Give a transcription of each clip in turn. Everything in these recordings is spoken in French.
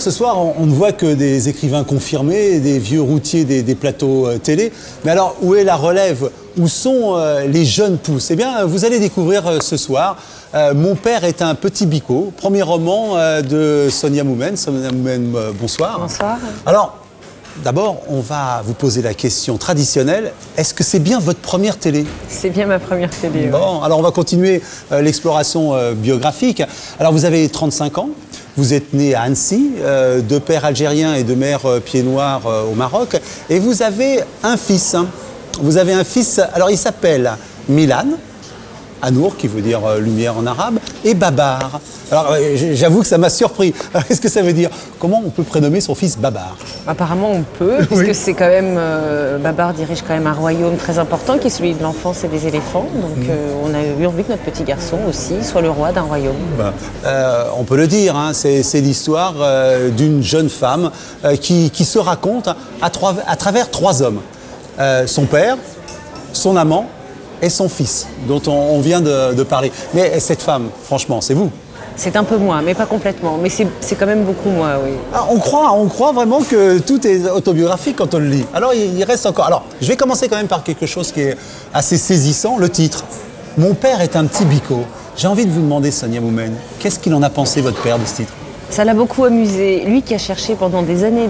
ce soir, on ne voit que des écrivains confirmés, des vieux routiers des plateaux télé. Mais alors, où est la relève? Où sont les jeunes pousses? Eh bien, vous allez découvrir ce soir. Mon père est un petit bico, premier roman de Sonia Moumen. Sonia Moumen, bonsoir. Bonsoir. Alors, d'abord, on va vous poser la question traditionnelle. Est-ce que c'est bien votre première télé? C'est bien ma première télé. Bon, alors on va continuer l'exploration biographique. Alors, vous avez 35 ans. Vous êtes né à Annecy, de père algérien et de mère pied noir au Maroc. Et vous avez un fils. Vous avez un fils, alors il s'appelle Milan, Anour, qui veut dire lumière en arabe, et Babar. Alors j'avoue que ça m'a surpris. Alors qu'est-ce que ça veut dire? Comment on peut prénommer son fils Babar? Apparemment on peut, puisque c'est quand même, Babar dirige quand même un royaume très important qui est celui de l'enfance et des éléphants. Donc on a eu envie que notre petit garçon aussi soit le roi d'un royaume. On peut le dire, hein, c'est l'histoire d'une jeune femme qui se raconte à travers 3 hommes. Son père, son amant et son fils, dont on vient de parler. Mais cette femme, franchement, c'est vous? C'est un peu moi, mais pas complètement. Mais c'est quand même beaucoup moi, oui. Ah, on croit vraiment que tout est autobiographique quand on le lit. Alors il reste encore... Alors, je vais commencer quand même par quelque chose qui est assez saisissant, le titre. Mon père est un petit bico. J'ai envie de vous demander, Sonia Moumen, qu'est-ce qu'il en a pensé, votre père, de ce titre? Ça l'a beaucoup amusé. Lui qui a cherché pendant des années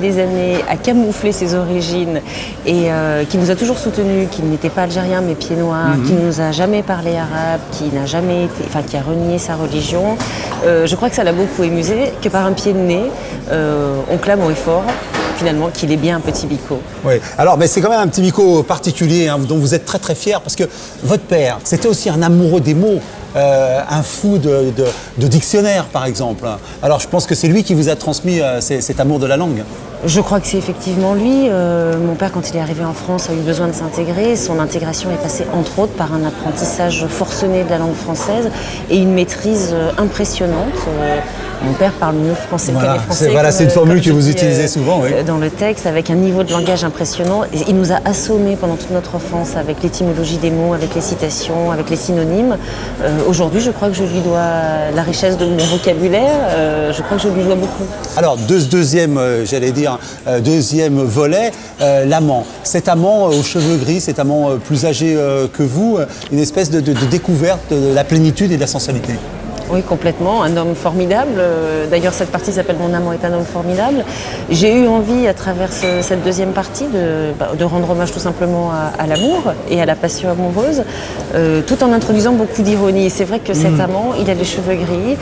à camoufler ses origines et qui nous a toujours soutenus, qui n'était pas algérien mais pied noir, qui ne nous a jamais parlé arabe, qui a renié sa religion. Je crois que ça l'a beaucoup amusé, que par un pied de nez, on clame haut et fort finalement qu'il est bien un petit bico. Oui, alors mais c'est quand même un petit bico particulier hein, dont vous êtes très très fier parce que votre père, c'était aussi un amoureux des mots. Un fou de dictionnaire, par exemple. Alors, je pense que c'est lui qui vous a transmis cet amour de la langue. Je crois que c'est effectivement lui. Mon père, quand il est arrivé en France, a eu besoin de s'intégrer. Son intégration est passée, entre autres, par un apprentissage forcené de la langue française et une maîtrise impressionnante. Mon père parle mieux français que les Français. C'est une formule que vous utilisez souvent, oui. Dans le texte, avec un niveau de langage impressionnant. Et il nous a assommés pendant toute notre enfance avec l'étymologie des mots, avec les citations, avec les synonymes. Aujourd'hui, je crois que je lui dois la richesse de mon vocabulaire. Je crois que je lui dois beaucoup. Alors, deuxième volet, l'amant. Cet amant aux cheveux gris, cet amant plus âgé que vous, une espèce de découverte de la plénitude et de la sensualité. Oui, complètement. Un homme formidable. D'ailleurs, cette partie s'appelle « Mon amant est un homme formidable ». J'ai eu envie, à travers cette deuxième partie, de rendre hommage tout simplement à l'amour et à la passion amoureuse, tout en introduisant beaucoup d'ironie. C'est vrai que cet amant, il a les cheveux gris,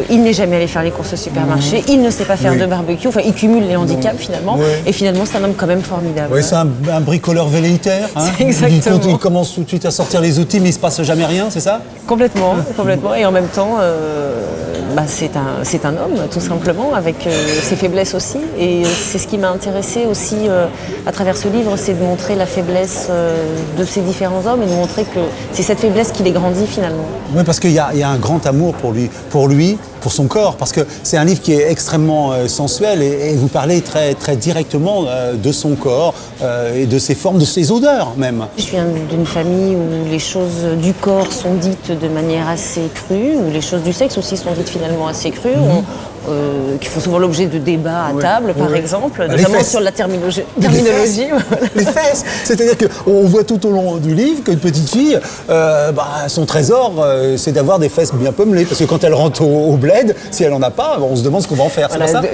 il n'est jamais allé faire les courses au supermarché, il ne sait pas faire de barbecue, enfin, il cumule les handicaps finalement, et finalement, c'est un homme quand même formidable. Oui, c'est un bricoleur velléitaire. Hein. Exactement. Il commence tout de suite à sortir les outils, mais il ne se passe jamais rien, c'est ça? Complètement. Et en même temps, c'est un homme, tout simplement, avec ses faiblesses aussi. Et c'est ce qui m'a intéressée aussi à travers ce livre, c'est de montrer la faiblesse de ces différents hommes et de montrer que c'est cette faiblesse qui les grandit finalement. Oui, parce qu'il y a un grand amour pour lui, pour son corps, parce que c'est un livre qui est extrêmement sensuel et vous parlez très, très directement de son corps et de ses formes, de ses odeurs même. Je viens d'une famille où les choses du corps sont dites de manière assez crue, où les choses du sexe aussi sont dites finalement assez crues, qui font souvent l'objet de débats à table, par exemple, notamment sur la terminologie. Les fesses. C'est-à-dire qu'on voit tout au long du livre qu'une petite fille, son trésor, c'est d'avoir des fesses bien pommelées, parce que quand elle rentre au bled, si elle n'en a pas, on se demande ce qu'on va en faire. Voilà, c'est pas ça?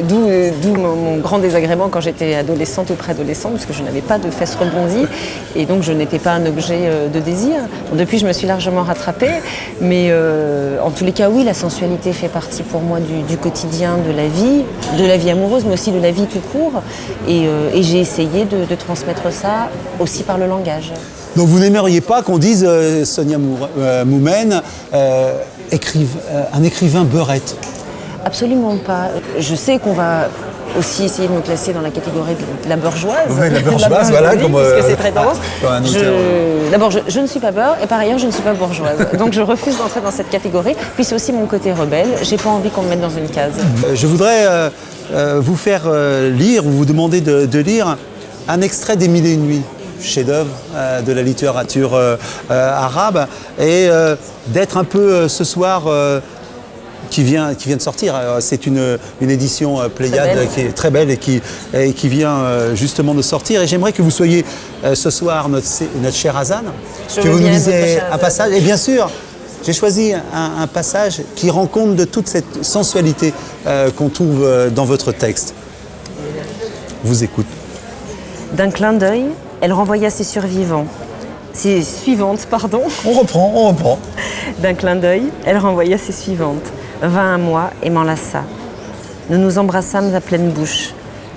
D'où mon grand désagrément quand j'étais adolescente ou préadolescente, parce que je n'avais pas de fesses rebondies, et donc je n'étais pas un objet de désir. Bon, depuis, je me suis largement rattrapée, mais en tous les cas, oui, la sensualité fait partie pour moi du quotidien, de la vie amoureuse, mais aussi de la vie tout court. Et j'ai essayé de transmettre ça aussi par le langage. Donc vous n'aimeriez pas qu'on dise Sonia Moumen, un écrivain beurette? Absolument pas. Je sais qu'on va aussi essayer de me classer dans la catégorie de la bourgeoise. Oui, la bourgeoise, voilà. Parce que c'est très tendance. D'abord, je ne suis pas beurre et par ailleurs, je ne suis pas bourgeoise. Donc je refuse d'entrer dans cette catégorie. Puis c'est aussi mon côté rebelle. J'ai pas envie qu'on me mette dans une case. Je voudrais vous faire lire, ou vous demander de lire un extrait des Mille et une nuits, chef-d'œuvre de la littérature arabe, et d'être un peu ce soir qui vient de sortir. C'est une édition Pléiade qui est très belle et qui vient justement de sortir. Et j'aimerais que vous soyez ce soir notre cher Hazan, que vous nous lisiez un passage. Et bien sûr, j'ai choisi un passage qui rend compte de toute cette sensualité qu'on trouve dans votre texte. Je vous écoute. D'un clin d'œil, elle renvoya ses suivantes. On reprend. D'un clin d'œil, elle renvoya ses suivantes. Vint à moi et m'enlaça. Nous nous embrassâmes à pleine bouche.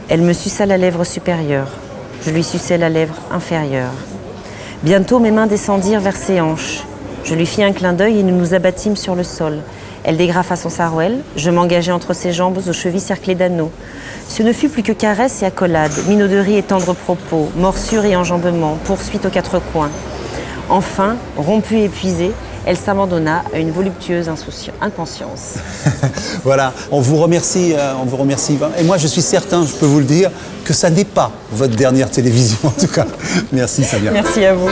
Elle me suça la lèvre supérieure. Je lui suçai la lèvre inférieure. Bientôt, mes mains descendirent vers ses hanches. Je lui fis un clin d'œil et nous nous abattîmes sur le sol. Elle dégrafa son sarouel. Je m'engageai entre ses jambes aux chevilles cerclées d'anneaux. Ce ne fut plus que caresses et accolades, minauderies et tendres propos, morsures et enjambements, poursuites aux quatre coins. Enfin, rompue et épuisée, elle s'abandonna à une voluptueuse inconscience. Voilà, on vous remercie. Et moi, je suis certain, je peux vous le dire, que ça n'est pas votre dernière télévision, en tout cas. Merci, Samia. Merci à vous.